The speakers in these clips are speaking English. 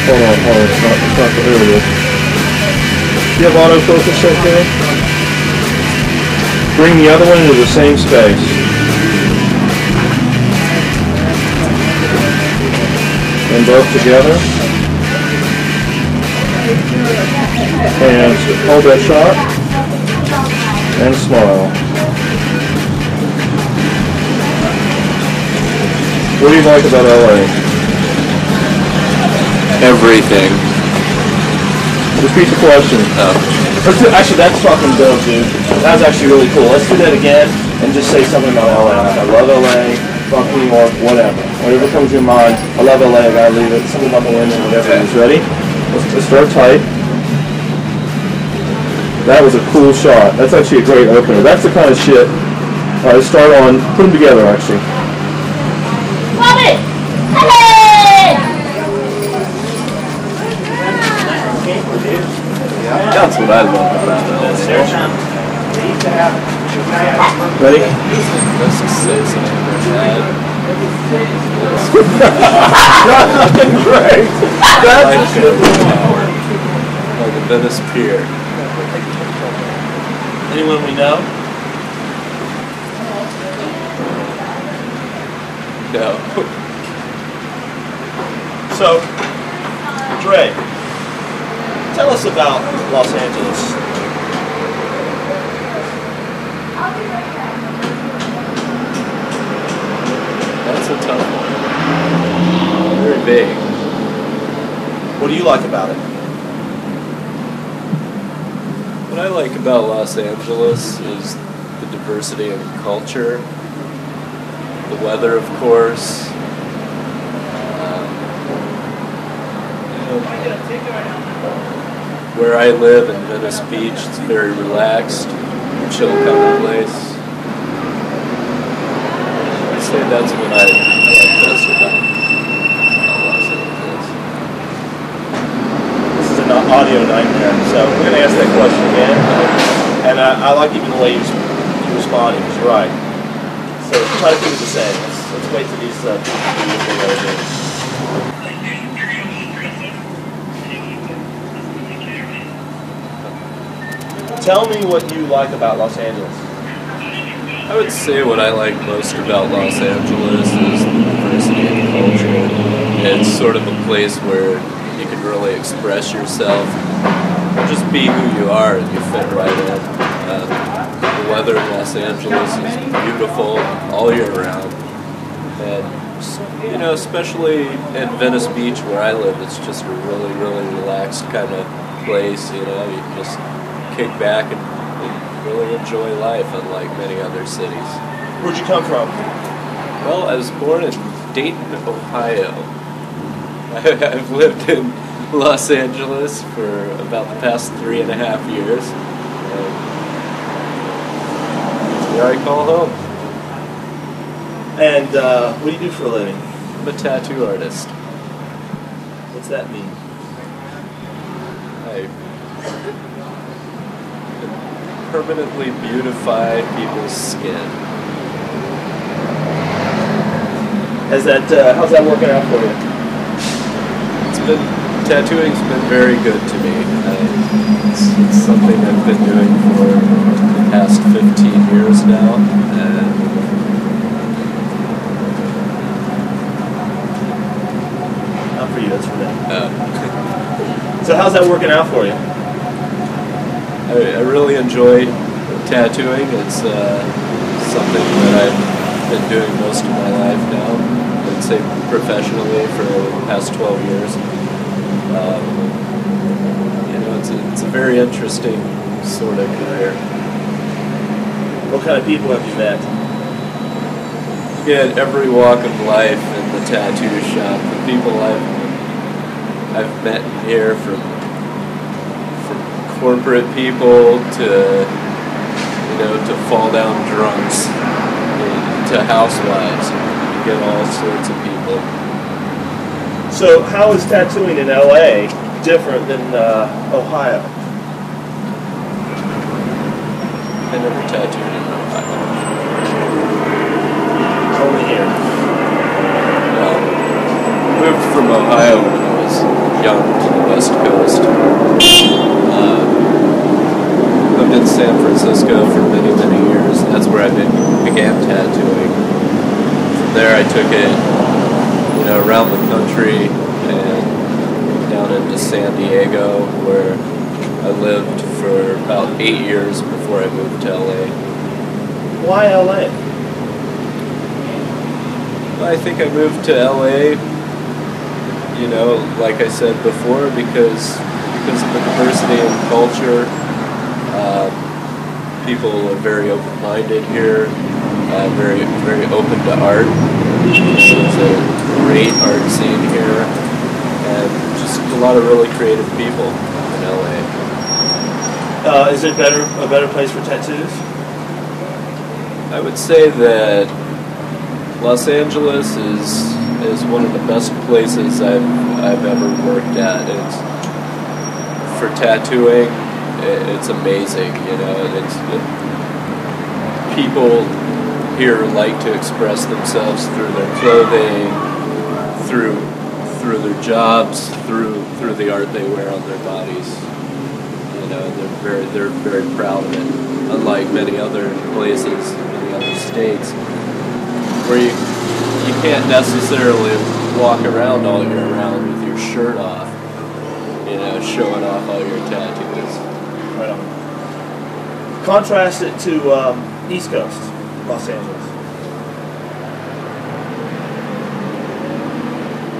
Hold on, it's not the, here it is. Do you have autofocus set there? Bring the other one into the same space. And both together. And hold that shot. And smile. What do you like about LA? Everything. Repeat the question. Actually, that's fucking dope, dude. That was actually really cool. Let's do that again and just say something about LA. Like, I love LA, fuck New York, whatever. Whatever comes to your mind. I love LA, I gotta leave it. Something about the women, whatever it is. Ready? Let's start tight. That was a cool shot. That's actually a great opener. That's the kind of shit. Alright, let's start on, put them together actually. Love it! Hey! That's what I love about it. Ready? That's Great! That's like the Venice Pier. Anyone we know? No. So, Dre, tell us about Los Angeles. That's a tough one. Very big. What do you like about it? What I like about Los Angeles is the diversity in culture, the weather, of course. Where I live in Venice Beach, it's very relaxed, chill kind of place. I'd say that's what I like best about Los Angeles. This is an audio nightmare, so we're going to ask that question again. And I like even the way you responded, because you're right. So try to keep it the same. Let's wait till these people figure out what it is. Tell me what you like about Los Angeles. I would say what I like most about Los Angeles is the diversity in culture. It's sort of a place where you can really express yourself, just be who you are, and you fit right in. The weather in Los Angeles is beautiful all year round, and especially in Venice Beach where I live, it's just a really, really relaxed kind of place. You just kick back and really enjoy life, unlike many other cities. Where'd you come from? Well, I was born in Dayton, Ohio. I've lived in Los Angeles for about the past 3.5 years. Here I call home. And what do you do for a living? I'm a tattoo artist. What's that mean? I permanently beautify people's skin. How's that working out for you? Tattooing's been very good to me. It's something I've been doing for the past 15 years now, and not for you, that's for them. So how's that working out for you? I really enjoy tattooing. It's something that I've been doing most of my life now. I'd say professionally for the past 12 years. It's a very interesting sort of career. What kind of people have you met? You get every walk of life in the tattoo shop. The people I've met here, from corporate people to fall down drunks, to housewives. You get all sorts of people. So how is tattooing in LA different than Ohio? I never tattooed in Ohio. Only here. Well, moved from Ohio when I was young to the West Coast. Lived in San Francisco for many, many years. That's where I began tattooing. From there I took it, around the country and down into San Diego, where I lived for about 8 years before I moved to LA. Why LA? I think I moved to LA, like I said before, because of the diversity in culture. People are very open-minded here, very, very open to art. There's a great art scene here, and just a lot of really creative people in LA. Is it a better place for tattoos? I would say that Los Angeles is one of the best places I've ever worked at. It's for tattooing. It's amazing. People here like to express themselves through their clothing, through their jobs, through the art they wear on their bodies. They're very proud of it. Unlike many other places, many other states, where you can't necessarily walk around all year round with your shirt off, showing off all your tattoos. Right on. Contrast it to East Coast, Los Angeles.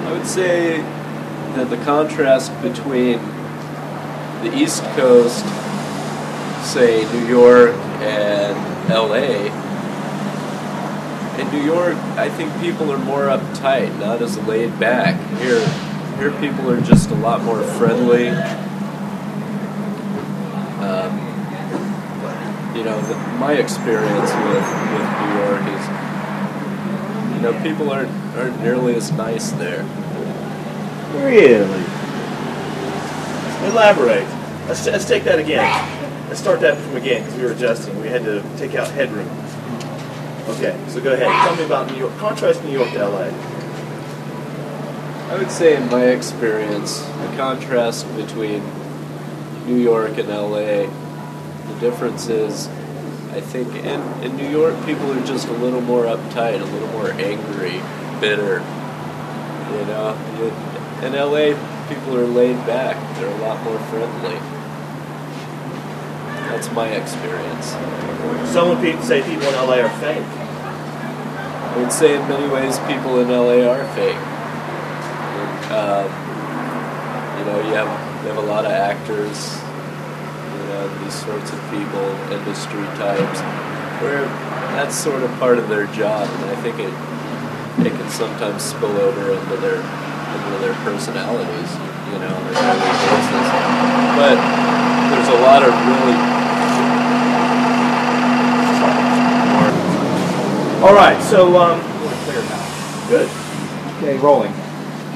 I would say that the contrast between the East Coast, say New York and LA. In New York, I think people are more uptight, not as laid back. Here people are just a lot more friendly. My experience with New York is, people aren't nearly as nice there. Really? Elaborate. Let's take that again. Let's start that from again, because we were adjusting. We had to take out headroom. Okay, so go ahead. Tell me about New York. Contrast New York to LA. I would say in my experience, the contrast between New York and LA, the difference is, I think in New York people are just a little more uptight, a little more angry, bitter. In LA people are laid back, they're a lot more friendly. That's my experience. Some people say people in LA are fake. I would say in many ways people in LA are fake. You have a lot of actors, these sorts of people, industry types, where that's sort of part of their job, and I think it can sometimes spill over into their personalities, on a daily basis. But there's a lot of really. All right, so Clear now. good. Okay, rolling.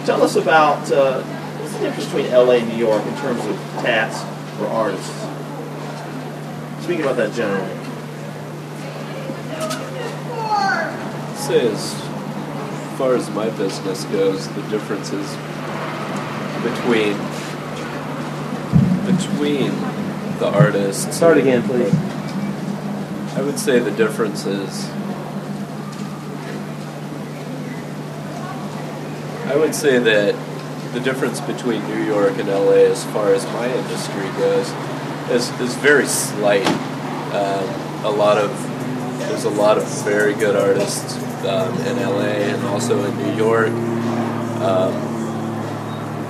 Tell us about what's the difference between LA and New York in terms of tats for artists. Speaking about that generally. I'd say as far as my business goes, the differences between the artists. Start again, please. I would say the differences. I would say that the difference between New York and LA, as far as my industry goes, is very slight. There's a lot of very good artists in LA and also in New York,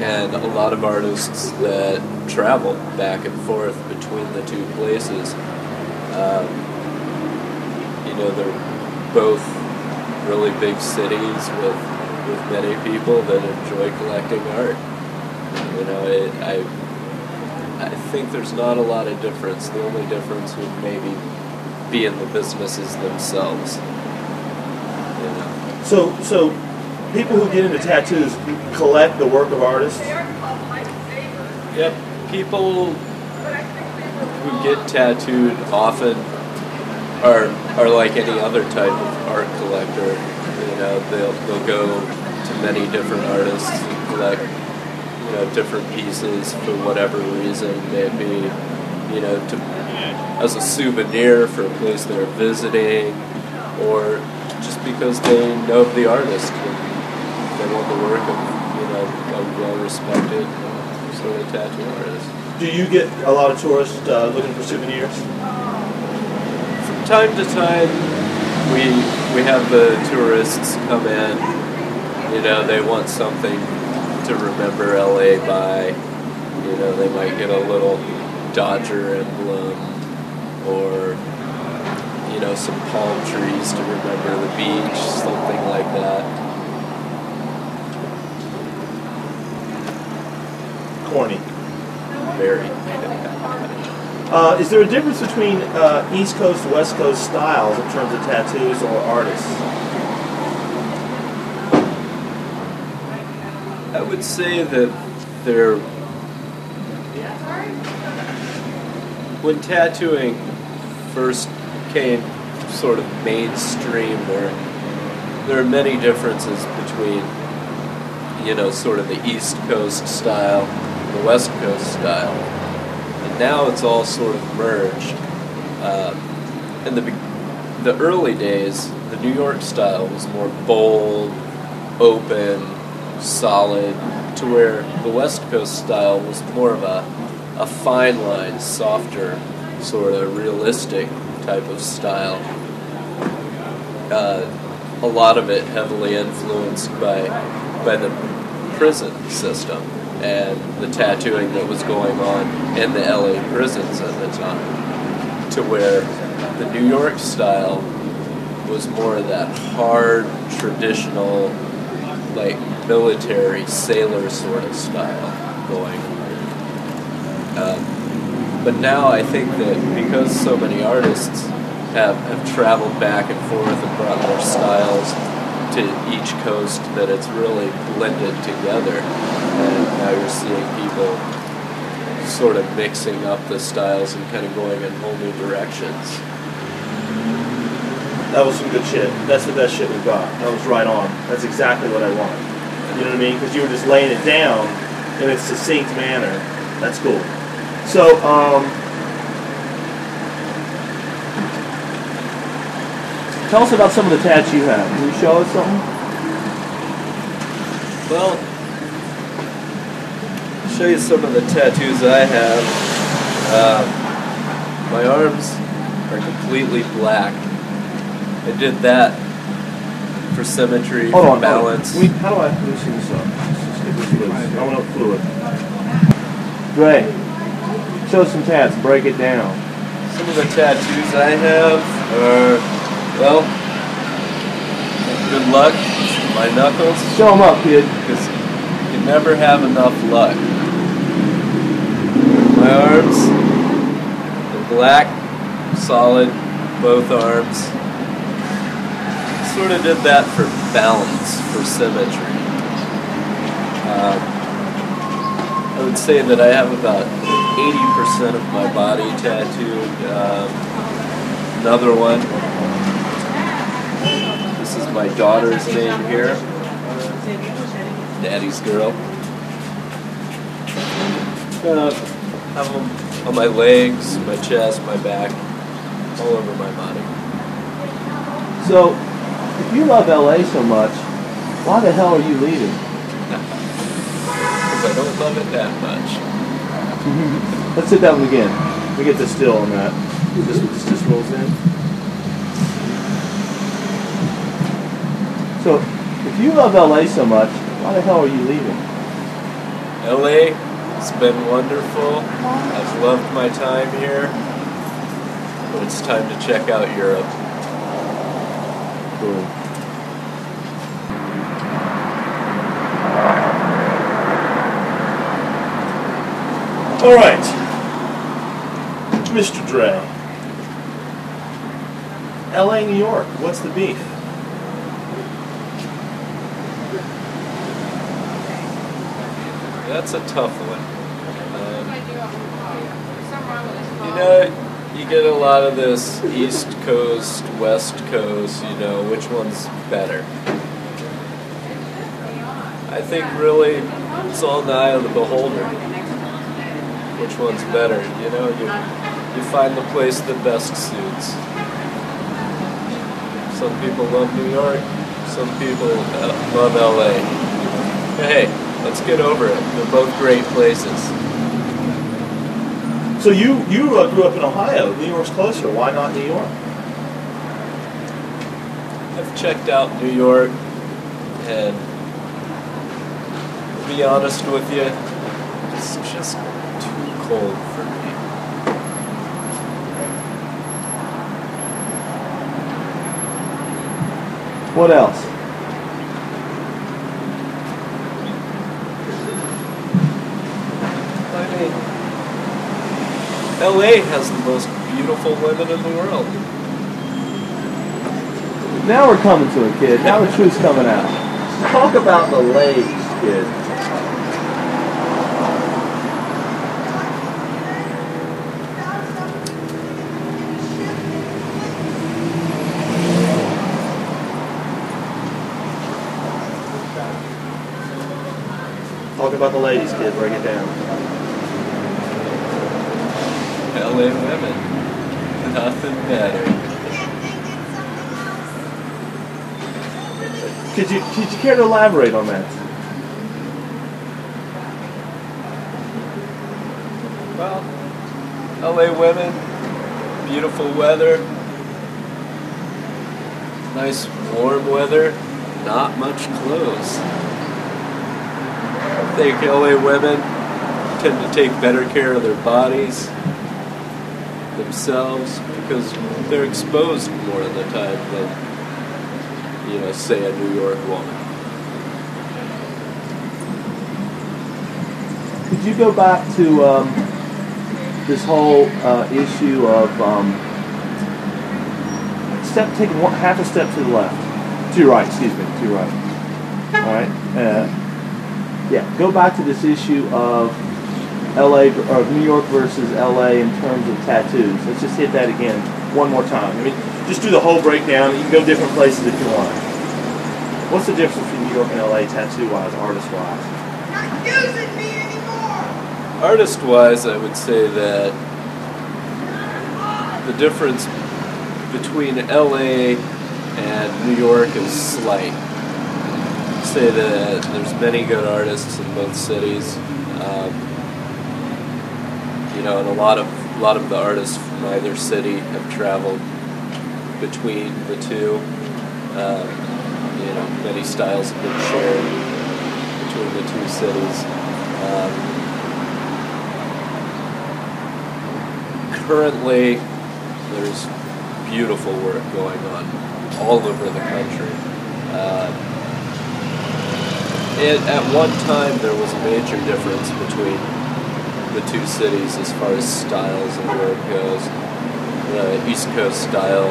and a lot of artists that travel back and forth between the two places. They're both really big cities with many people that enjoy collecting art. I think there's not a lot of difference. The only difference would maybe be in the businesses themselves. So people who get into tattoos collect the work of artists? Yep. People who get tattooed often are like any other type of art collector. They'll go to many different artists and collect different pieces for whatever reason, maybe, as a souvenir for a place they're visiting, or just because they know the artist and they want the work of, a well-respected sort of tattoo artist. Do you get a lot of tourists looking for souvenirs? From time to time, we have the tourists come in. They want something to remember LA by. They might get a little Dodger emblem, or some palm trees to remember the beach, something like that. Corny. Very. Is there a difference between East Coast, West Coast styles in terms of tattoos or artists? I would say that when tattooing first came sort of mainstream, there are many differences between, sort of the East Coast style and the West Coast style. And now it's all sort of merged. In the early days, the New York style was more bold, open, solid, to where the West Coast style was more of a fine line, softer, sort of realistic type of style. A lot of it heavily influenced by the prison system and the tattooing that was going on in the LA prisons at the time, to where the New York style was more of that hard, traditional, like military sailor sort of style going on. But now I think that because so many artists have traveled back and forth and brought their styles to each coast, that it's really blended together. And now you're seeing people sort of mixing up the styles and kind of going in whole new directions. That was some good shit. That's the best shit we've got. That was right on. That's exactly what I want. You know what I mean? Because you were just laying it down in a succinct manner. That's cool. So, tell us about some of the tats you have. Can you show us something? Well, I'll show you some of the tattoos I have. My arms are completely black. I did that for symmetry, for balance. How do I loosen this up? I want to fluid. Dre, show some tats. Break it down. Some of the tattoos I have are, well, good luck. My knuckles. Show them up, kid. Because you never have enough luck. My arms, they're black, solid, both arms. Sort of did that for balance, for symmetry. I would say that I have about 80% of my body tattooed. Another one. This is my daughter's name here. Daddy's girl. Have them on my legs, my chest, my back, all over my body. So, if you love LA so much, why the hell are you leaving? Because I don't love it that much. Let's sit that one again. We get the still on that. This just rolls in. So, if you love LA so much, why the hell are you leaving? LA has been wonderful. I've loved my time here. But it's time to check out Europe. Cool. All right, Mr. Dre. LA, New York, what's the beef? That's a tough one. You get a lot of this East Coast, West Coast, which one's better? I think really It's all in the eye of the beholder. Which one's better? You know, you find the place that best suits. Some people love New York. Some people love LA. Hey, let's get over it. They're both great places. So you grew up in Ohio. New York's closer. Why not New York? I've checked out New York, and to be honest with you, it's just too cold for me. What else? I mean, LA has the most beautiful women in the world. Now we're coming to it, kid. Now the truth's coming out. Talk about the ladies, kid. Talk about the ladies, kid. Break it down. LA women, nothing better. Could you care to elaborate on that? Well, LA women, beautiful weather, nice warm weather, not much clothes. I think LA women tend to take better care of their bodies, themselves, because they're exposed more of the time than, you know, say a New York woman. Could you go back to this whole issue of taking half a step to the left, to your right, excuse me, to your right. All right. Yeah. Go back to this issue of LA or New York versus LA in terms of tattoos. Let's just hit that again one more time. I mean, just do the whole breakdown. You can go different places if you want. What's the difference between New York and LA tattoo-wise, artist-wise? Not using me anymore! Artist-wise, I would say that the difference between LA and New York is slight. I'd say that there's many good artists in both cities. You know, and a lot of the artists from either city have traveled between the two. You know, many styles have been shared between the two cities. Currently, there's beautiful work going on all over the country. At one time, there was a major difference between the two cities as far as styles of work goes. The East Coast style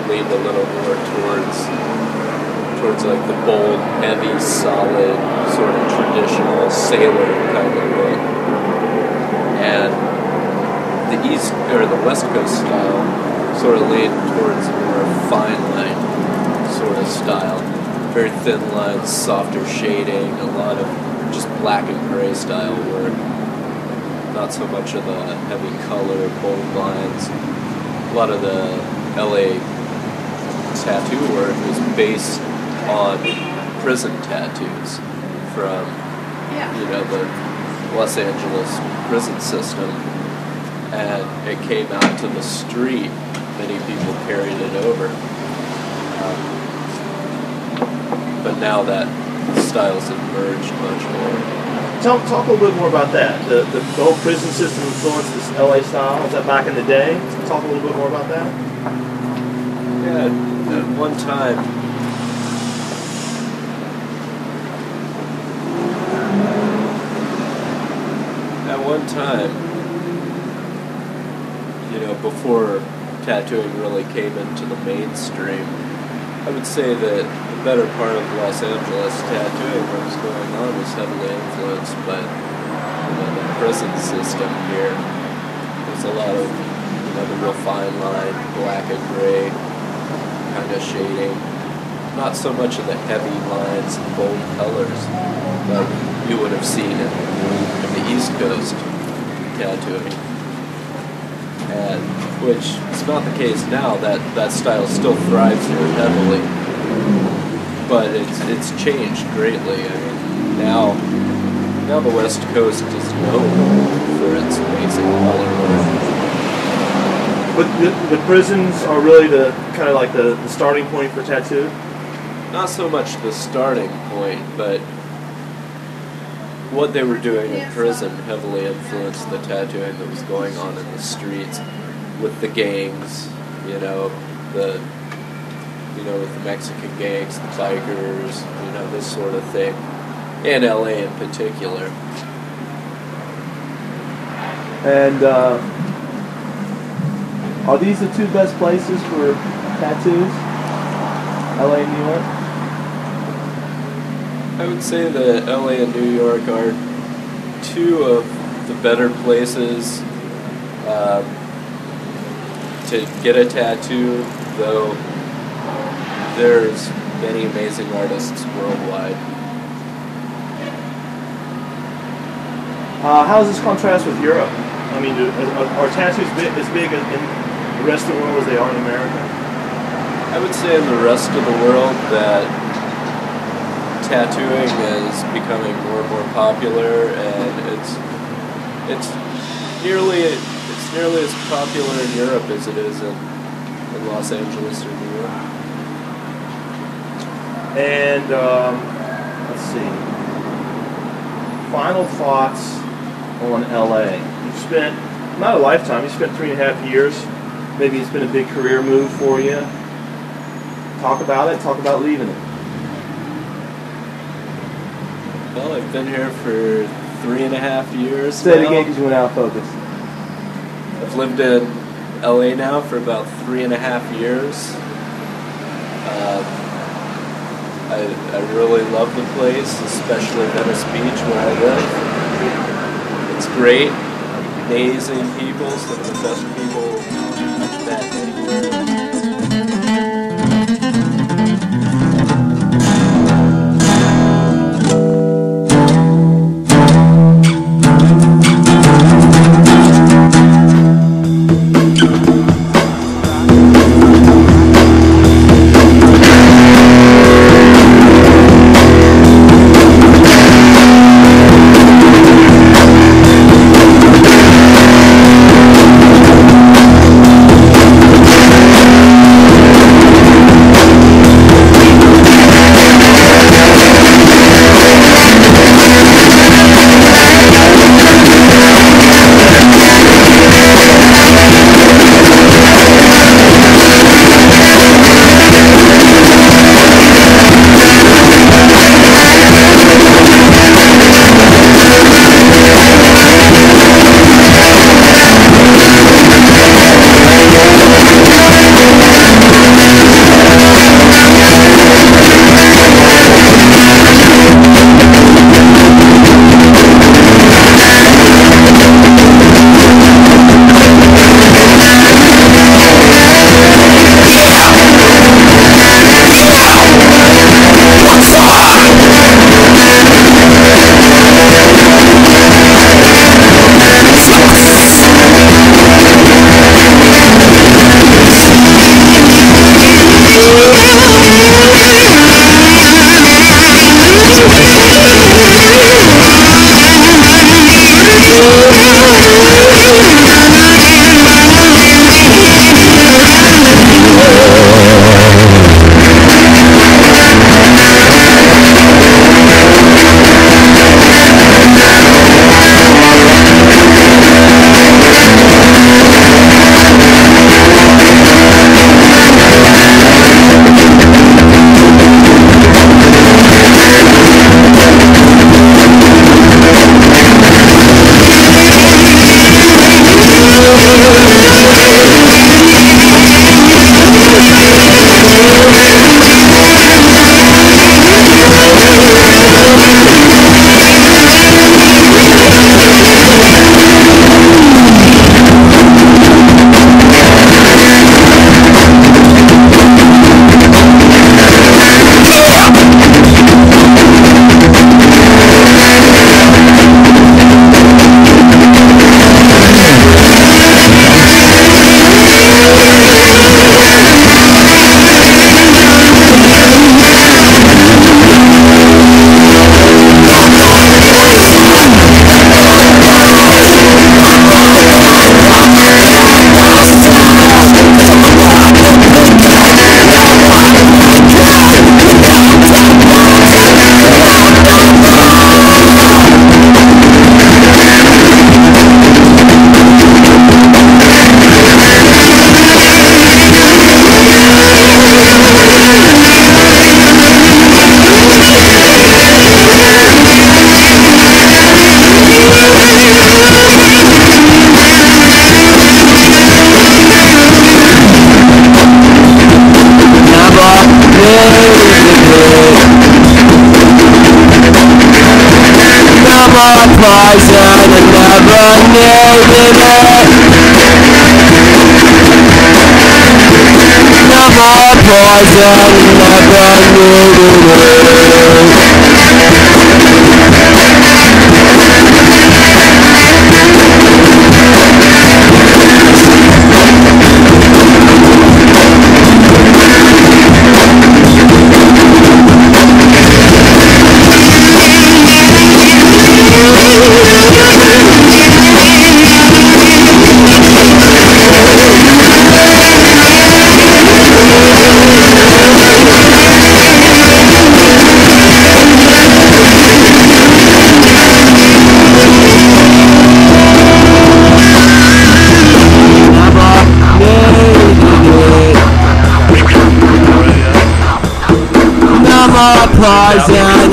leaned a little more towards like the bold, heavy, solid, sort of traditional sailor kind of look. And the East or the West Coast style sort of leaned towards a more fine line sort of style. Very thin lines, softer shading, a lot of just black and gray style work. Not so much of the heavy color, bold lines. A lot of the LA tattoo work is based on prison tattoos from, you know, the Los Angeles prison system, and it came out to the street. Many people carried it over, but now that styles have merged much more. Talk a little bit more about that. The whole prison system influenced this LA style. Was that back in the day? Talk a little bit more about that. Yeah, at one time, you know, before tattooing really came into the mainstream, I would say that the better part of Los Angeles tattooing that was going on was heavily influenced by, you know, the prison system here. There's a lot of, you know, the real fine line, black and gray kind of shading. not so much of the heavy lines and bold colors that you would have seen in the East Coast tattooing, and which is not the case now. That style still thrives here heavily, but it's changed greatly. I mean, now the West Coast is known for its amazing color work. But the prisons are really the kind of like the starting point for tattoo? Not so much the starting point, but what they were doing in prison heavily influenced the tattooing that was going on in the streets with the gangs, with the Mexican gangs, the bikers, this sort of thing, in LA in particular. And are these the two best places for tattoos? LA and New York? I would say that LA and New York are two of the better places to get a tattoo, though there's many amazing artists worldwide. How does this contrast with Europe? I mean, are tattoos as big in the rest of the world as they are in America? I would say in the rest of the world that tattooing is becoming more and more popular, and it's nearly as popular in Europe as it is in Los Angeles or New York. And let's see. Final thoughts on LA. You've spent not a lifetime. You spent 3.5 years. Maybe it's been a big career move for you. Talk about it. Talk about leaving it. Well, I've been here for 3.5 years. Say it again because you went out of focus. I've lived in LA now for about 3.5 years. I really love the place, especially Venice Beach where I live. It's great, amazing people, some of the best people I've met anywhere.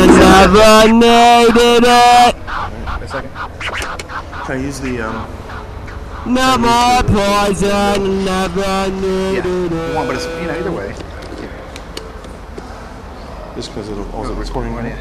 Never needed it. Wait a second. Try to use the No more poison, never needed it. you want, but it's either way. Just because it'll also recording right now.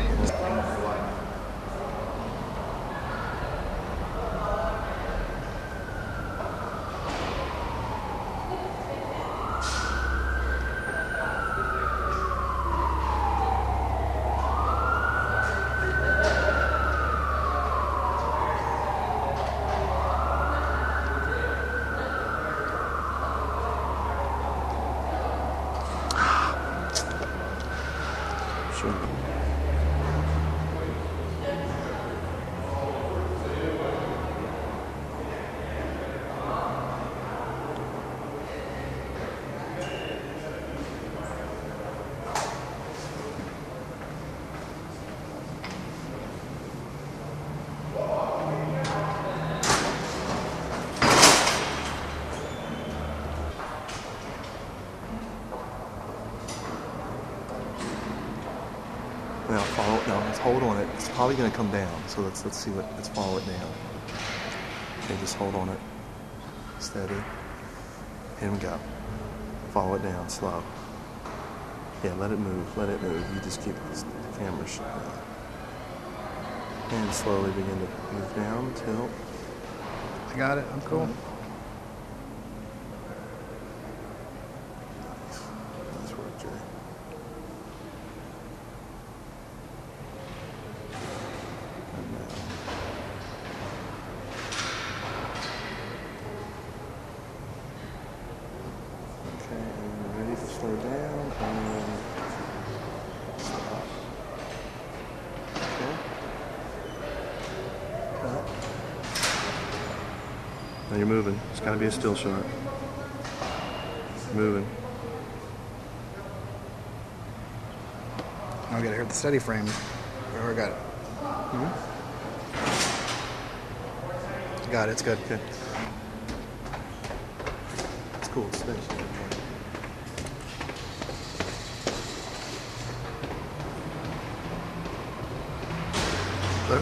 Now follow it. No, let's hold on it. It's probably going to come down. So let's see what. Let's follow it down. Okay, just hold on it. Steady. Here we go. Follow it down, slow. Yeah, let it move. Let it move. You just keep the camera shut. And slowly begin to move down. Tilt. I got it. I'm cool. Nice work, Jay. Slow down and stop. Okay. Cut. Now you're moving. It's got to be a still shot. Moving. Now we gotta hit the steady frame. Oh, I got it. Got it. It's good. Okay. It's cool. It's steady.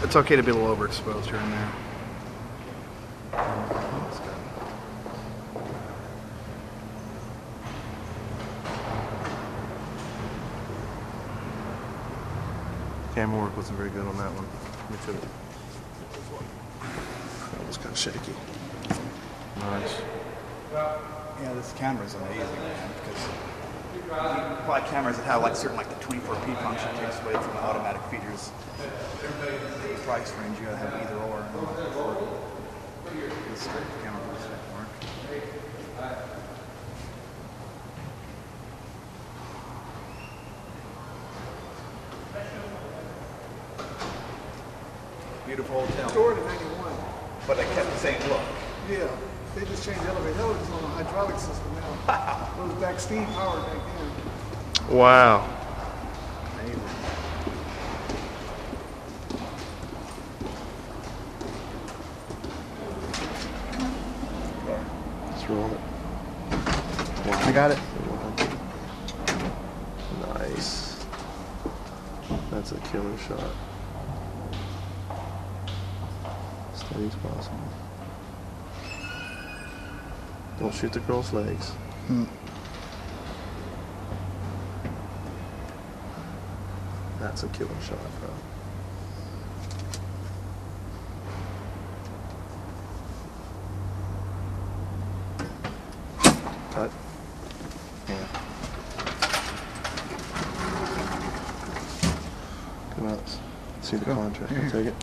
It's okay to be a little overexposed here and there. Camera work wasn't very good on that one. That was kind of shaky. Nice. Yeah, this camera's amazing, man, because you buy cameras that have like certain like the 24p function takes away from the automatic features. The price range you gotta have either or. This camera doesn't work. Beautiful hotel. Stored in 91. But they kept the same look. Yeah. They just changed the elevator. The elevator's on a hydraulic system now. It was back steam powered back then. Wow. Amazing. Let's roll it. I got it. Nice. That's a killer shot. Steady as possible. Don't shoot the girl's legs. That's a killer shot, bro. Cut. Yeah. see the contract. I'll take it.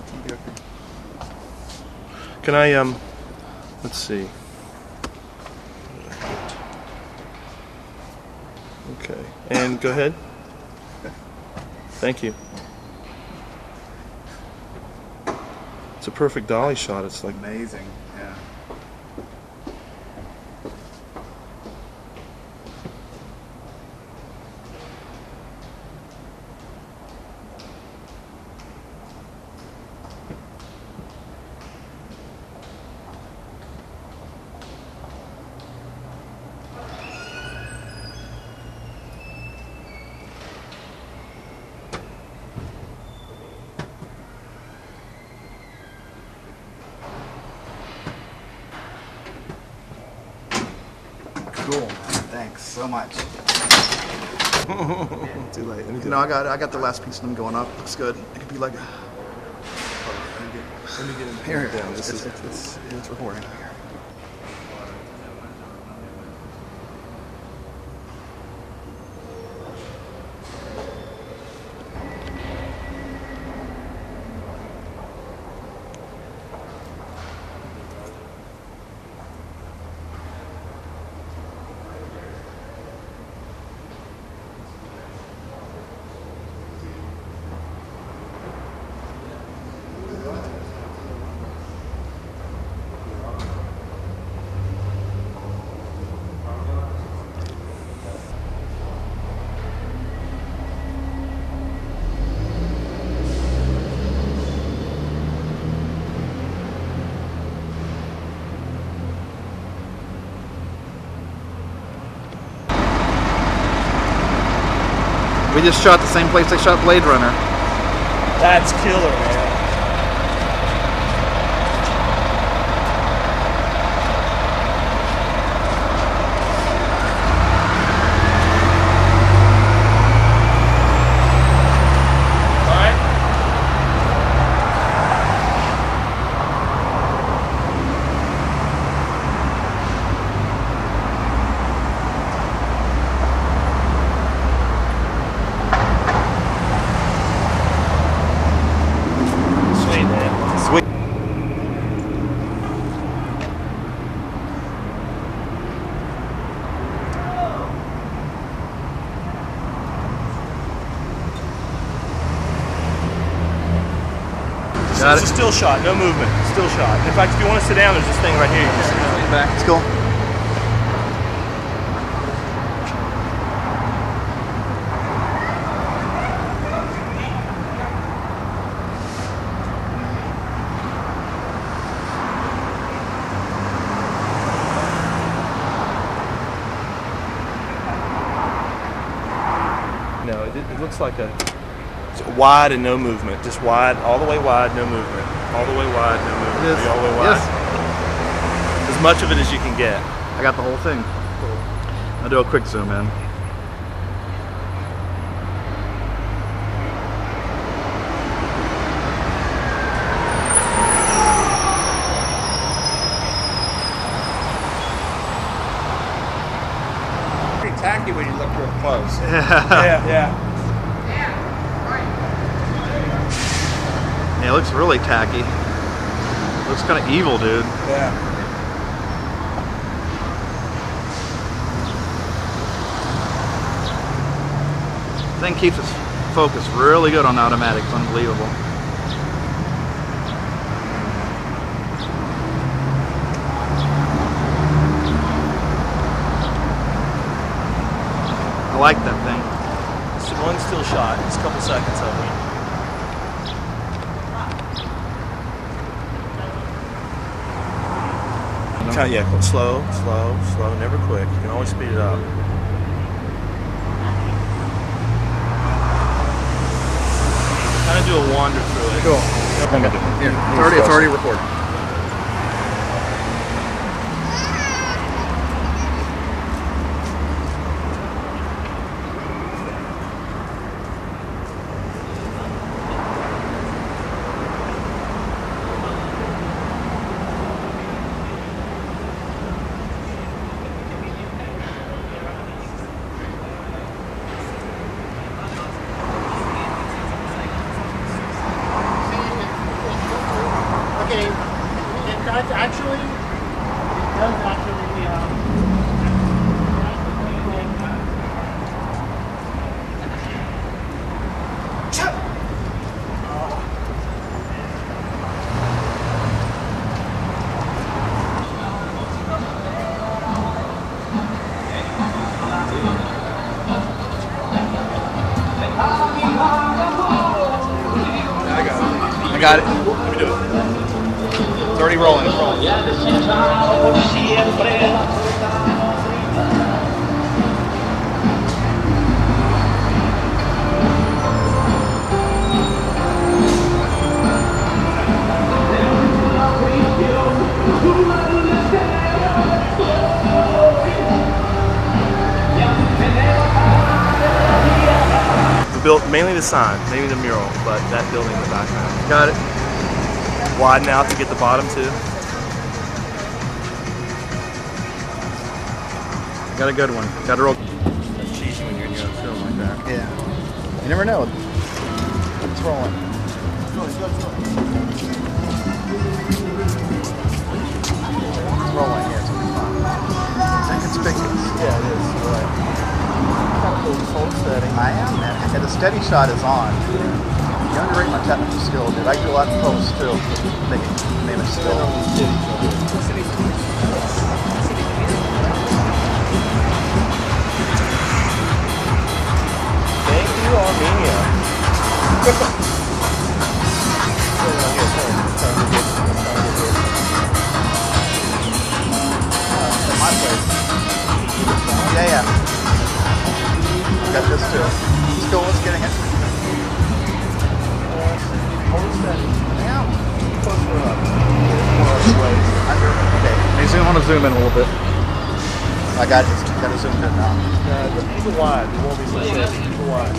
Can I, let's see. Okay, and go ahead. Thank you. It's a perfect dolly shot. It's like Amazing. Yeah. Cool, man. Thanks so much. Too late. Let me do No, I got the last piece of them going up. Looks good. It could be like. Let me get it Here, down. it's recording. We just shot the same place they shot Blade Runner. that's killer, man. It's a still shot, no movement, still shot. In fact, if you want to sit down, there's this thing right here. You can sit down in the back. Let's go. No, it looks like a wide and no movement. Just wide, all the way wide, no movement. All the way wide, no movement. It is. All the way wide. Yes. As much of it as you can get. I got the whole thing. I'll do a quick zoom in. Pretty tacky when you look real close. Yeah. Yeah, it looks really tacky. Looks kind of evil, dude. Yeah. Thing keeps its focus really good on automatic. It's unbelievable. I like that thing. It's one still shot. It's a couple seconds of it. Yeah, slow, never quick. You can always speed it up. Kind of do a wander through it. Cool. Here, it's already recorded. I got it. Let me do it. It's already rolling. It's rolling. We built mainly the sign, maybe the mural, but that building in the background. Got it. Widen out to get the bottom too. Got a good one. Got to roll. It's cheesy when you're in your own film like that. Yeah. You never know. It's rolling. It's rolling, yeah, it's gonna be fun. It's inconspicuous. Yeah, it is. You're right. Hold steady. I am, man. And the steady shot is on. You underrate my technical skill, dude. I do a lot of post too. Make it still. Thank you, Armenia. My place. Yeah. Got this too. Let's go. Let's get it. Hold steady. Yeah. Closer up. Okay. Hey, I want to zoom in a little bit. I got it. Got to zoom in now. Keep it wide. You won't be so steady. Keep it wide.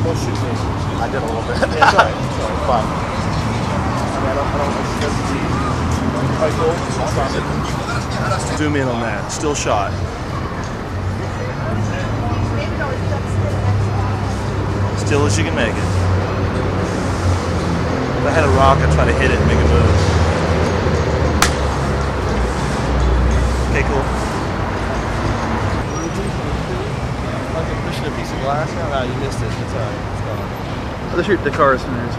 Don't shoot me. I did a little bit. Yeah, it's alright. It's alright. Fine. Zoom in on that. Still shot. Still as you can make it. If I had a rock, I'd try to hit it and make a move. Okay, cool. Like you're pushing a piece of glass now? No, you missed it. It's alright. It's gone. Let's shoot the cars in there.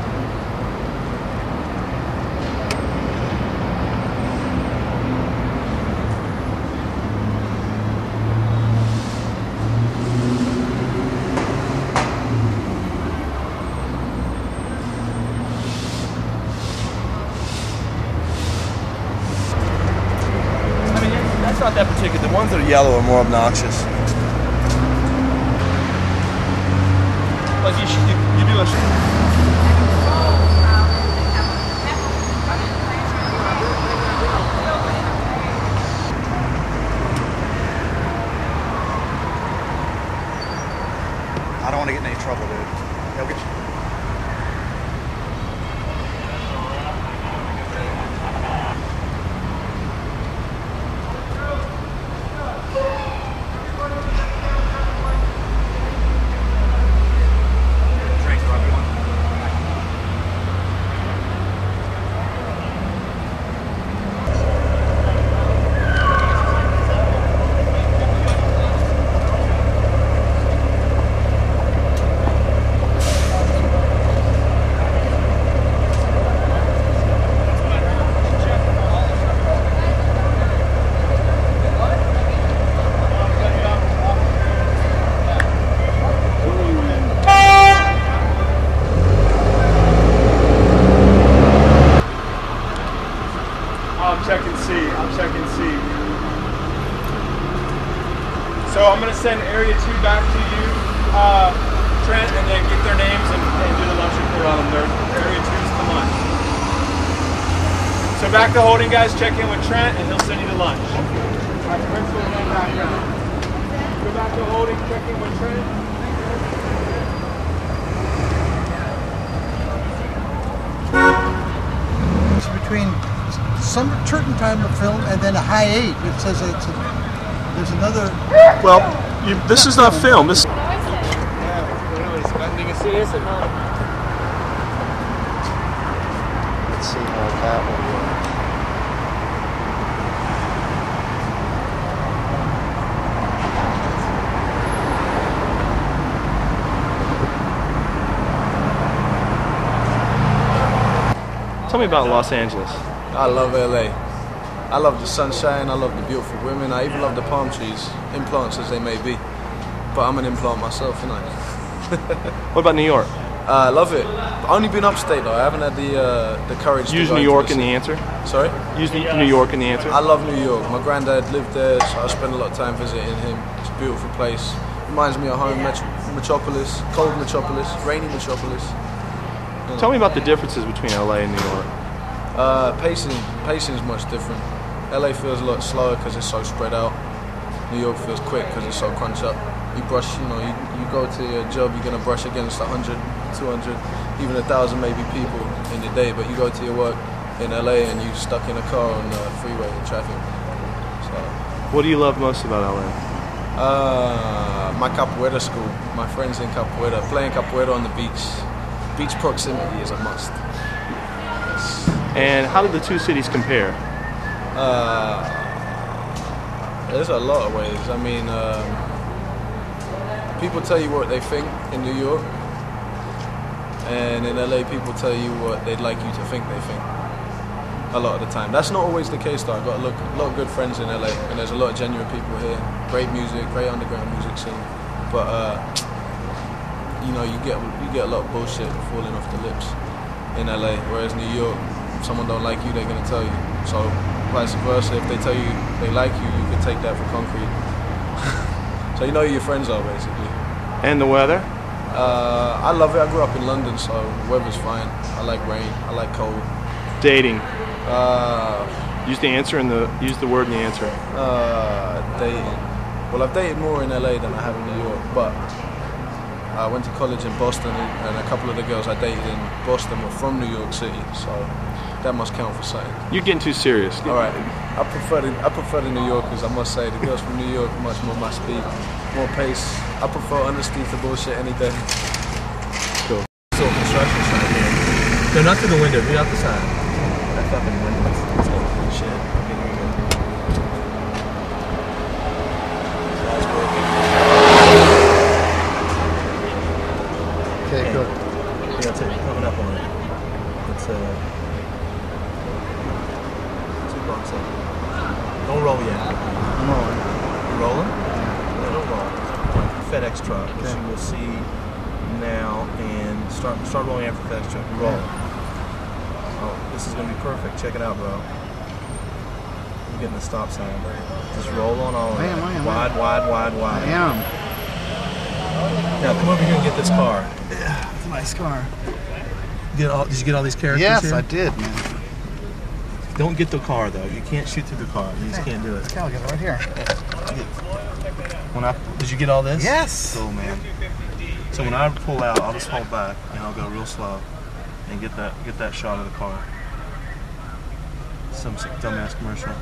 That's not that particular. The ones that are yellow are more obnoxious. Like you do a. I don't want to get in any trouble, dude. They'll get you. So I'm going to send Area 2 back to you, Trent, and then get their names and do the lunch report on them. Area 2's to lunch. So back to holding, guys. Check in with Trent, and he'll send you to lunch. All right, principal, and background. Go back to holding, check in with Trent. It's between some certain time of film and then a high 8. It says there's another. Well, this is not film. This. Let's see how that will work. Tell me about Los Angeles. I love LA. I love the sunshine, I love the beautiful women, I even love the palm trees, implants as they may be. But I'm an implant myself, you know. What about New York? I love it. I've only been upstate though, I haven't had the courage to Use go New into York the in the city. answer? Sorry? Use New York in the answer? I love New York. My granddad lived there, so I spend a lot of time visiting him. It's a beautiful place. Reminds me of home, metropolis, cold metropolis, rainy metropolis. Tell me about the differences between LA and New York. Pacing is much different. LA feels a lot slower because it's so spread out. New York feels quick because it's so crunch up. You brush, you know, you go to your job, you're going to brush against 100, 200, even 1,000 maybe people in the day, but you go to your work in LA and you're stuck in a car on the freeway in traffic. So, what do you love most about LA? My capoeira school, my friends in capoeira, playing capoeira on the beach. Beach proximity is a must. Yes. And how do the two cities compare? There's a lot of ways. I mean, people tell you what they think in New York, and in LA people tell you what they'd like you to think they think. A lot of the time. That's not always the case though. I've got a lot of good friends in LA, and there's a lot of genuine people here. Great music, great underground music scene. But you know, you get a lot of bullshit falling off the lips in LA. Whereas New York, if someone don't like you, they're gonna tell you. So vice versa, if they tell you they like you, you can take that for concrete. So you know who your friends are basically. And the weather? I love it. I grew up in London, so the weather's fine. I like rain. I like cold. Dating. Use the answer in use the word in the answer. Dating. Well, I've dated more in LA than I have in New York, but I went to college in Boston, and a couple of the girls I dated in Boston were from New York City, so that must count for something. You're getting too serious. All right. I prefer the New Yorkers. I must say, the girls from New York much more my speed, more pace. I prefer honesty to bullshit any day. Cool. So construction site here. No, not through the window. Read out the sign. That fucking window is shit. Okay, good. Yeah, that's it. Coming up on it. It's don't roll yet. I'm rolling. You rolling? No, don't roll. FedEx truck, which you will see now, and start rolling after FedEx truck. You're rolling. Oh, this is gonna be perfect. Check it out, bro. You're getting the stop sign. Just roll on all of it. Wide. I am. Now come over here and get this car. Yeah, it's a nice car. Did you get all these characters Yes, here? I did, man. Don't get the car though. You can't shoot through the car. You just can't do it. Okay, I'll get it right here. Did you get all this? Yes. Cool, man. So when I pull out, I'll just hold back and I'll go real slow and get that shot of the car. Some dumbass commercial.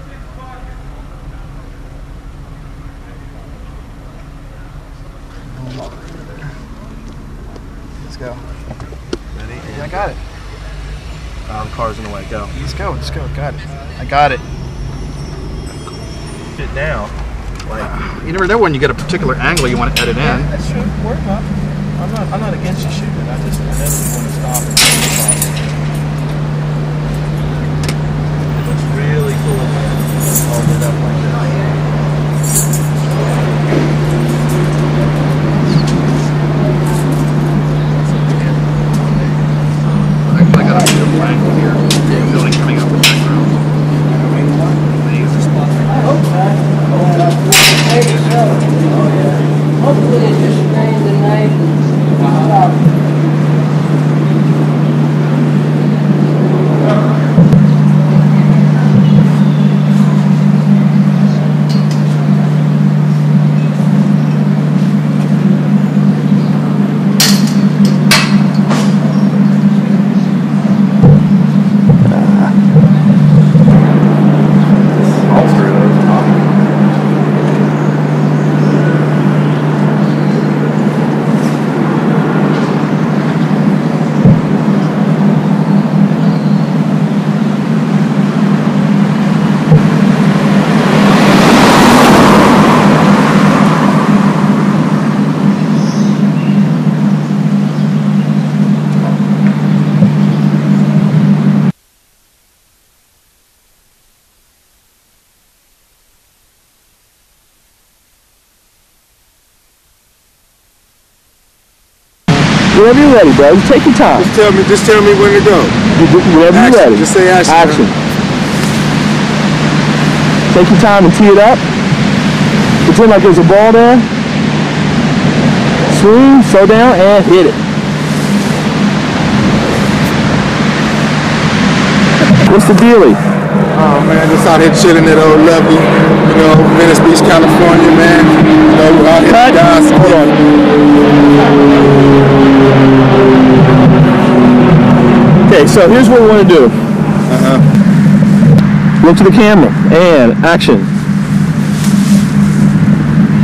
Let's go. Ready? Yeah, I got it. The car's in the way. Go. Let's go. Got it. I got it. Sit down. Like You never know when you get a particular angle you want to edit in. that's true. Work up. I'm not against you shooting. I just want to stop and stop. It looks really cool, man. Hold it up like this. I got a beautiful angle here. Building coming up in the background. Hopefully it just rained tonight. Whenever you're ready, bro. Just take your time. Just tell me when to go. Whenever you're ready. Just say action. Action. Take your time and tee it up. Pretend like there's a ball there. Swing, slow down, and hit it. What's the dealie? Oh man, just out here chilling at old lovely, you know, Venice Beach, California, man. You know, we're out here guys. Hold on. Okay, so here's what we want to do. Look to the camera and action.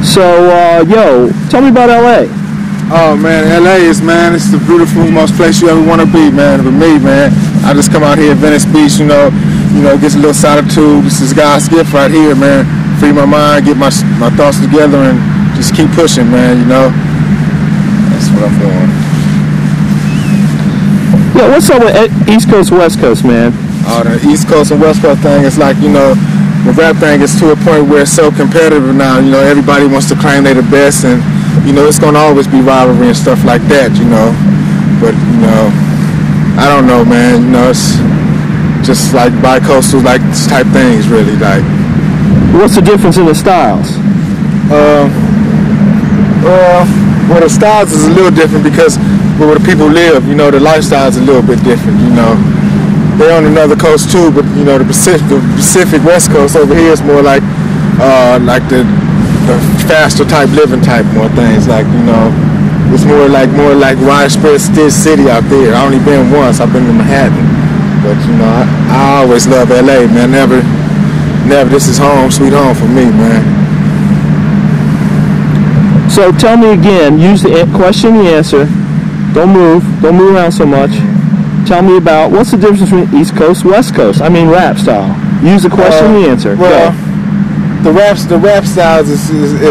So, yo, tell me about LA. Oh man, LA is, man, it's the beautiful, most place you ever want to be, man. For me, man, I just come out here at Venice Beach, you know, get a little solitude. This is God's gift right here, man. Free my mind, get my thoughts together, and just keep pushing, man. You know, that's what I'm doing. Yeah, what's up with East Coast, West Coast, man? Oh, the East Coast and West Coast thing is like, you know, the rap thing is to a point where it's so competitive now. You know, everybody wants to claim they're the best, and you know, it's gonna always be rivalry and stuff like that. You know, but you know, I don't know, man. You know, it's just like bi-coastal, like type things, really. Like, what's the difference in the styles? Well, the styles is a little different because where the people live, you know, the lifestyle is a little bit different. You know, they're on another coast too, but you know, the Pacific West Coast over here is more like the faster type living type more things. Like, you know, it's more like widespread city out there. I only been once. I've been to Manhattan, but you know, I always love LA, man. Never. This is home, sweet home for me, man. So tell me again. Use the question and the answer. Don't move around so much. Tell me about what's the difference between East Coast, West Coast? I mean rap style. Use the question and the answer. Well, the rap styles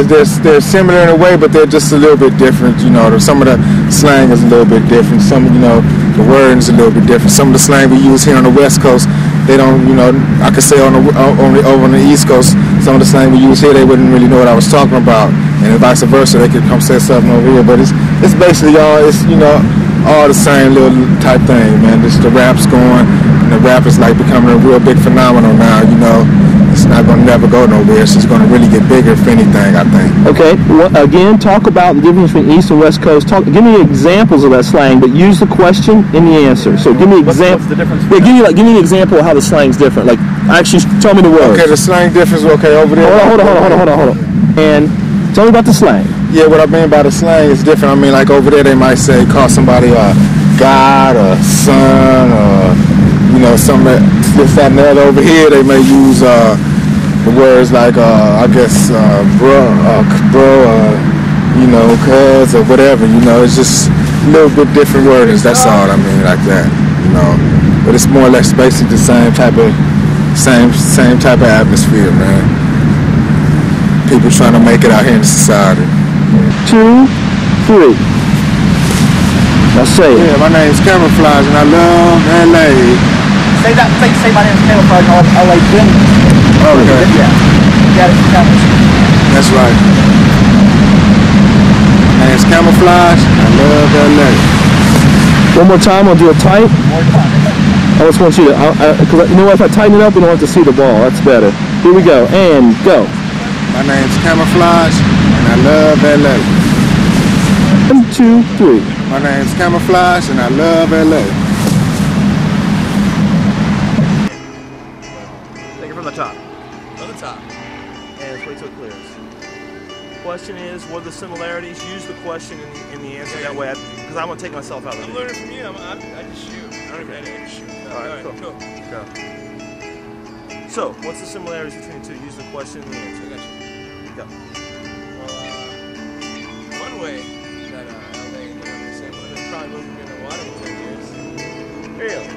they're similar in a way, but they're just a little bit different. You know, some of the slang is a little bit different. Some, you know, the wording is a little bit different. Some of the slang we use here on the West Coast, they don't. You know, I could say over on the East Coast, some of the slang we use here, they wouldn't really know what I was talking about, and vice versa, they could come say something over here. But it's basically all all the same little type thing, man. Just the rap's going, and the rap is like becoming a real big phenomenon now. You know, it's not going to never go nowhere. It's just going to really get bigger, if anything, I think. Okay. Well, again, talk about the difference between East and West Coast. Give me examples of that slang, but use the question and the answer. So give me examples. What's the difference? Yeah, give me an example of how the slang's different. Like, actually, tell me the words. Okay, the slang difference. Okay, over there. Hold on. And tell me about the slang. Yeah, what I mean by the slang is different. I mean, like over there, they might call somebody a god or son or, you know, something this, that, and the other. Over here, they may use the words like, I guess, bro, you know, cuz or whatever. You know, it's just a little bit different wordings. That's all I mean, like that. You know, but it's more or less basically the same type of atmosphere, man. People trying to make it out here in society. 2, 3. Now say it. Yeah, my name's Camouflage and I love LA. Say that. Say my name's Camouflage and I like been. Okay. Yeah. Got it. That's right. My name's Camouflage. I love LA. One more time. I'll do it tight. More time. I just want you to, because you know what? If I tighten it up, we don't have to see the ball. That's better. Here we go. And go. My name's Camouflage, and I love LA. 1, 2, 3. My name's Camouflage, and I love LA. Take it from the top. From the top. And let's wait till it clears. Question is, what are the similarities? Use the question in the answer. That way, because I'm going to take myself out of it. I'm learning from you. I just shoot. I don't even know how to shoot. All right, cool. Go. So, what's the similarities between the two? Use the question and the answer. I got you. Go. Well, one way that LA and New York are similar, they're probably both been in water for 10 years. Really?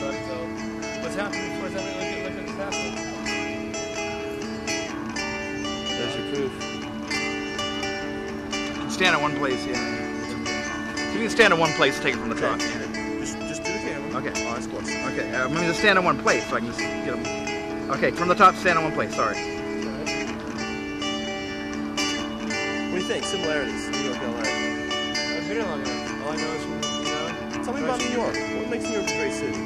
So, what's happening before it's happening? Look at the past one. There's your proof. You can stand in one place, yeah. You can stand in one place and take it from the top. Just do the camera. Okay. Oh, that's close. Okay. Let me just stand in one place so I can just get them. Okay, from the top, stand in one place. Sorry. What do you think? Similarities, New York, LA. I've been here long enough. All I know is from, Tell me about New York. What makes New York a great city?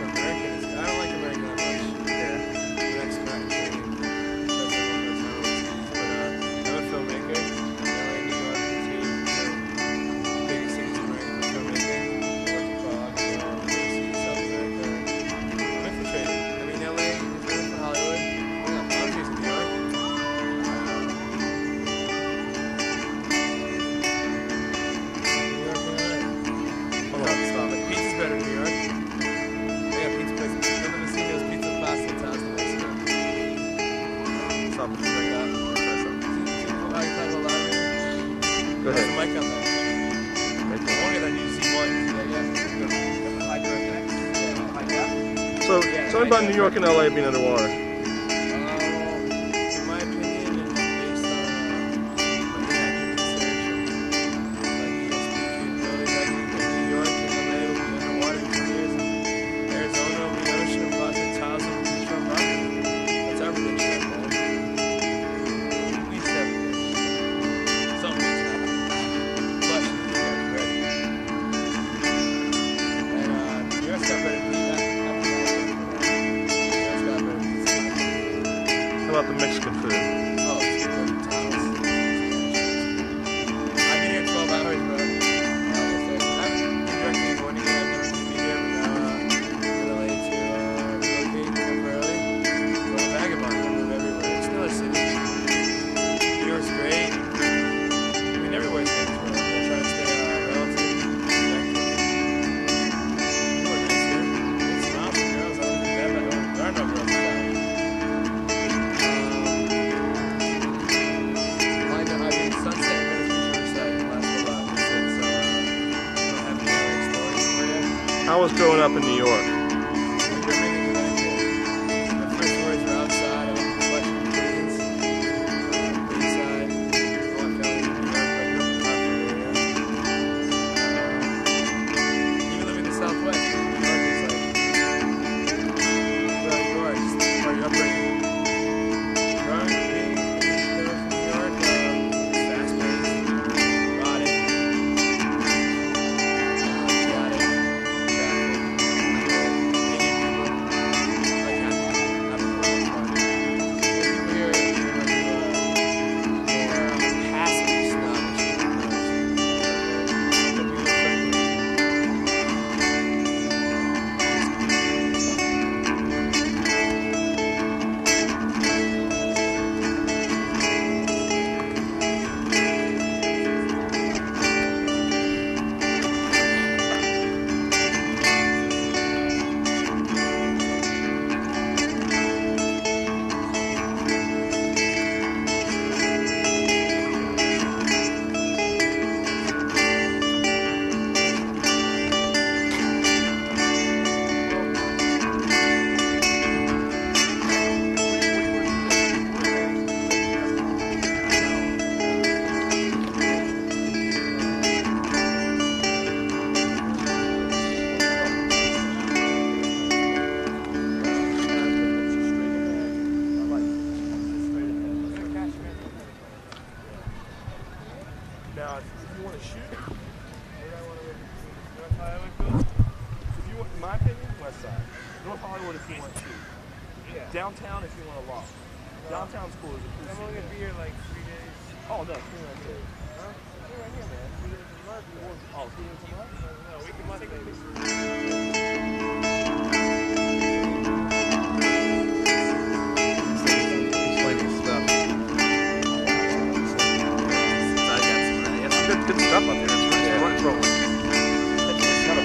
Americans. I don't like American that much. Yeah. I'm a filmmaker. LA, New York, two, biggest cities in America for filmmaking. I work in Prague, South America. I'm infiltrated. I mean, LA is known for Hollywood. Obviously, New York. Hold on, stop it. Pizza's better in New York. They have pizza places. Remember the Cino's Pizza Pasta in Taos, New Mexico. Stop it. Check it out. Try something. How you talk about live radio? Go ahead. There's a mic on there. Only that you see one. So, tell me about New York and LA being underwater. In my opinion, and based on my inaccurate research and New York and LA will be underwater in 10 years. Arizona will be ocean and plus 1,000 beachfront property. That's our prediction, man. At least 7 years. Something's happening. But New York's ready. And New York's got better beat. How about the Mexican food? Oh, it's good. I've been here 12 hours, bro. I haven't been directly going to get I've never been here, but now I'm in LA to relocate temporarily. Go to Vagabond. I move everywhere. It's another city. New York's great. I mean, everywhere's great. I'm trying to stay relatively connected. People are nice here. It's smiles and girls. I don't think that bad. There are no girls in town. Sunset and Riverside last while. So I don't have any LA stories for you. How was growing up in New York? Everything was like it. My first words were outside. I went to Flushing, Queens, Bayside. All my family in New York. I grew up in the Rockford area. Even living in the Southwest, New York is like where you are, just part of your upbringing. Growing up being from New York. Now, if you want to shoot, where do I want to live? North Hollywood Coast? If you want, in my opinion, West Side. North Hollywood if you want to shoot. Yeah. Downtown if you want to lock. Downtown's cool as a cool. I'm only going to be here like 3 days. Oh, no, 3 right here. Huh? 3 right here, man. 3 days a month. Oh, 3 days a month? No, we can take it. Good stuff up there. It's rolling. It's kind of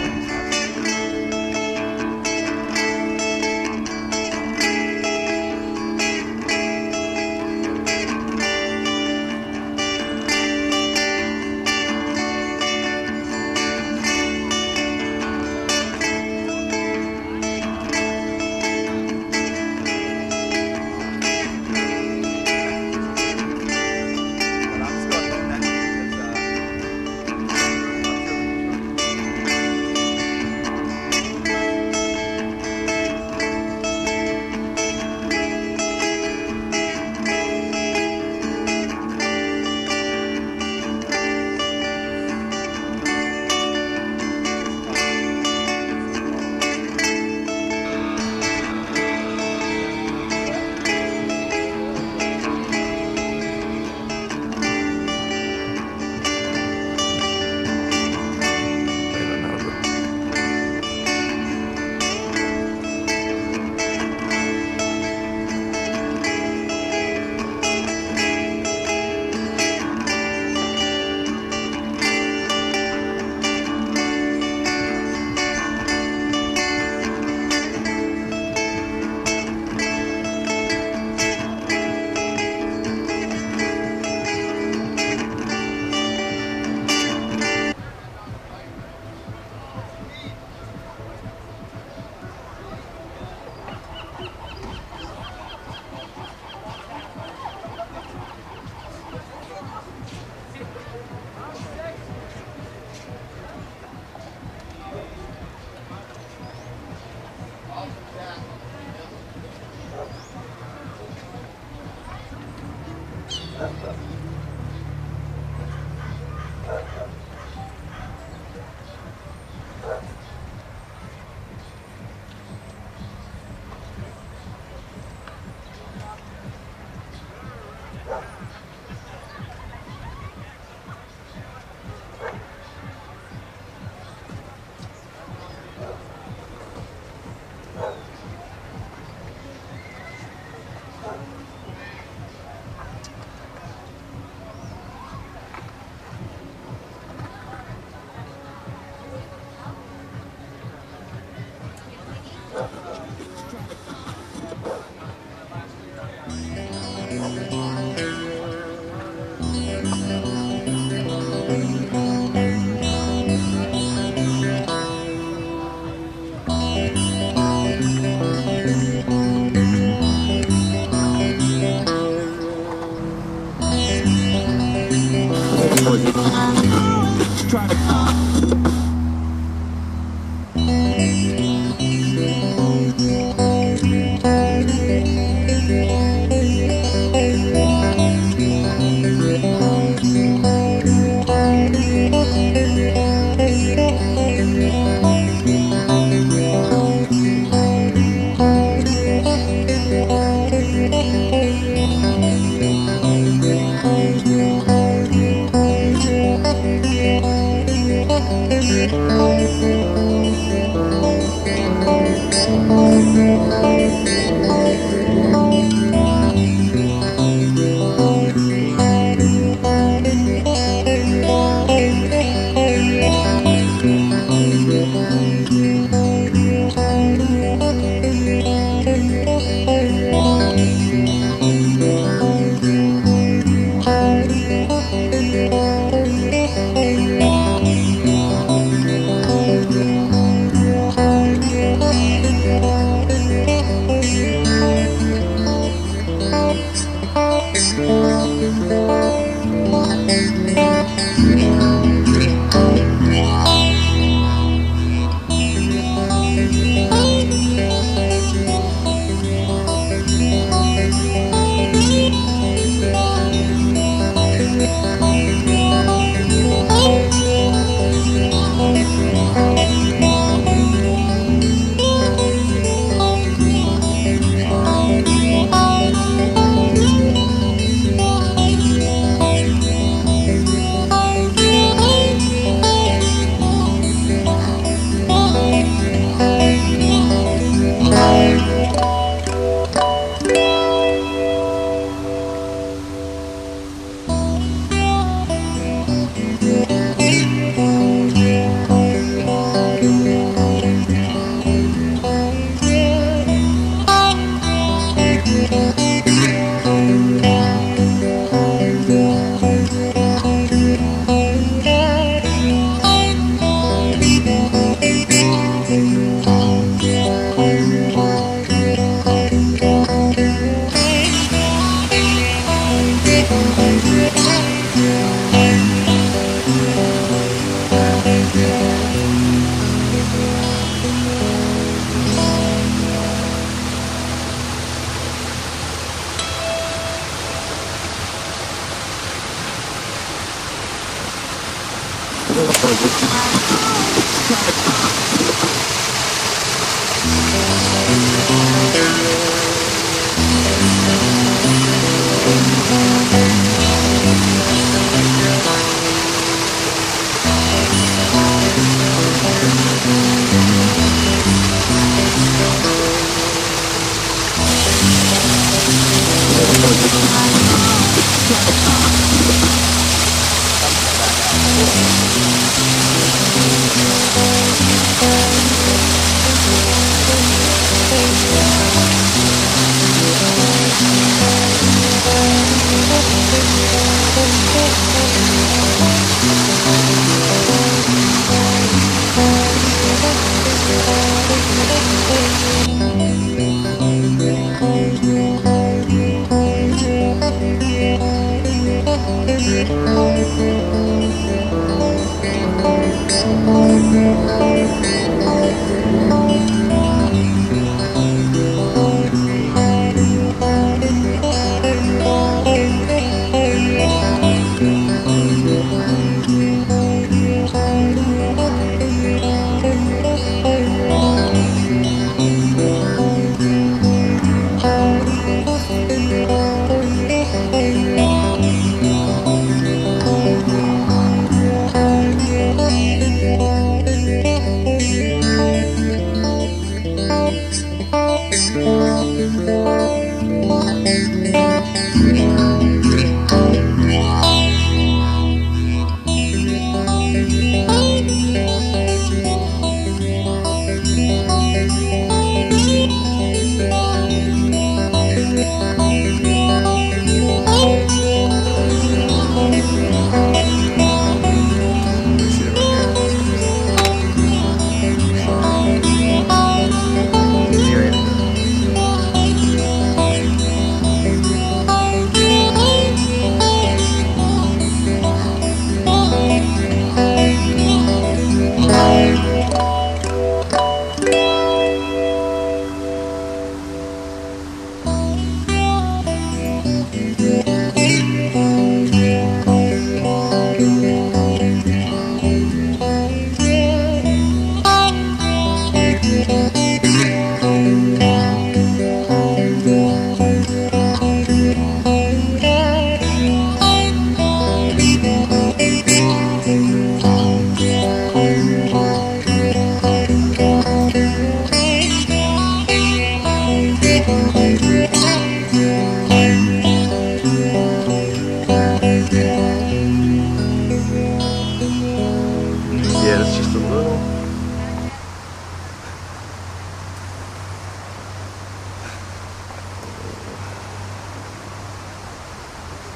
Yeah, it's just a little.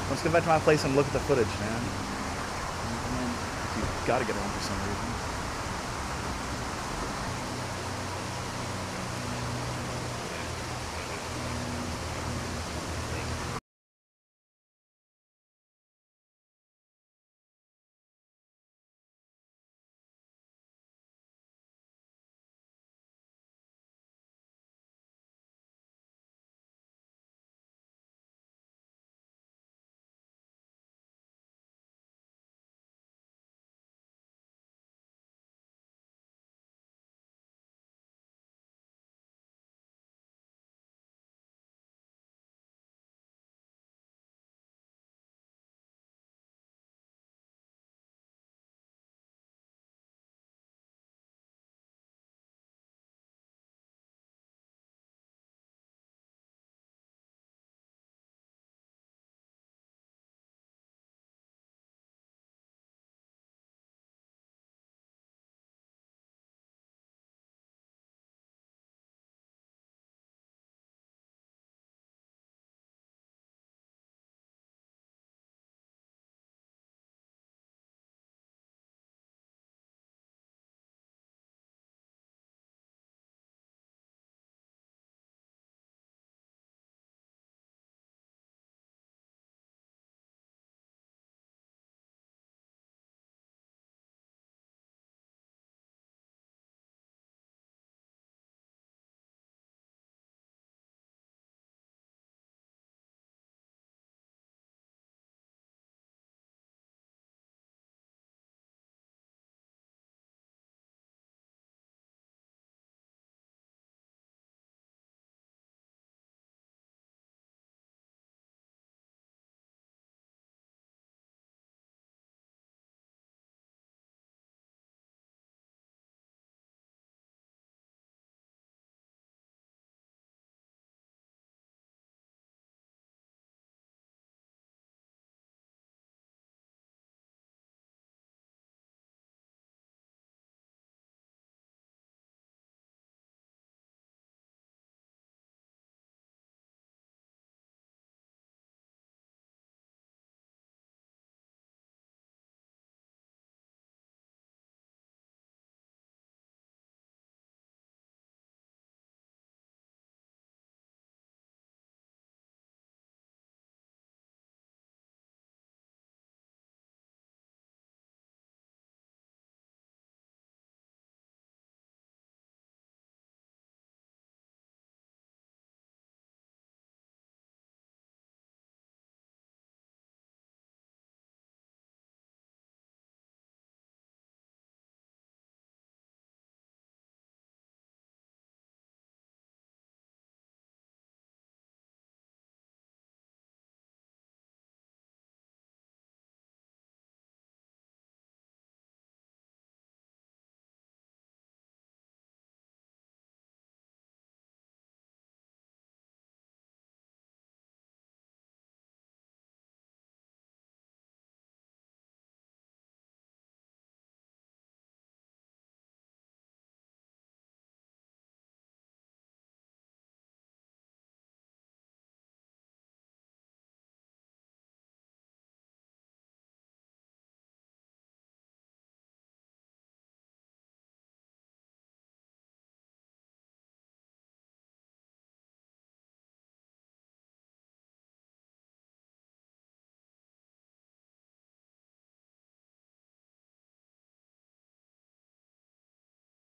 Let's go back to my place and look at the footage, man. You gotta get it on for some reason.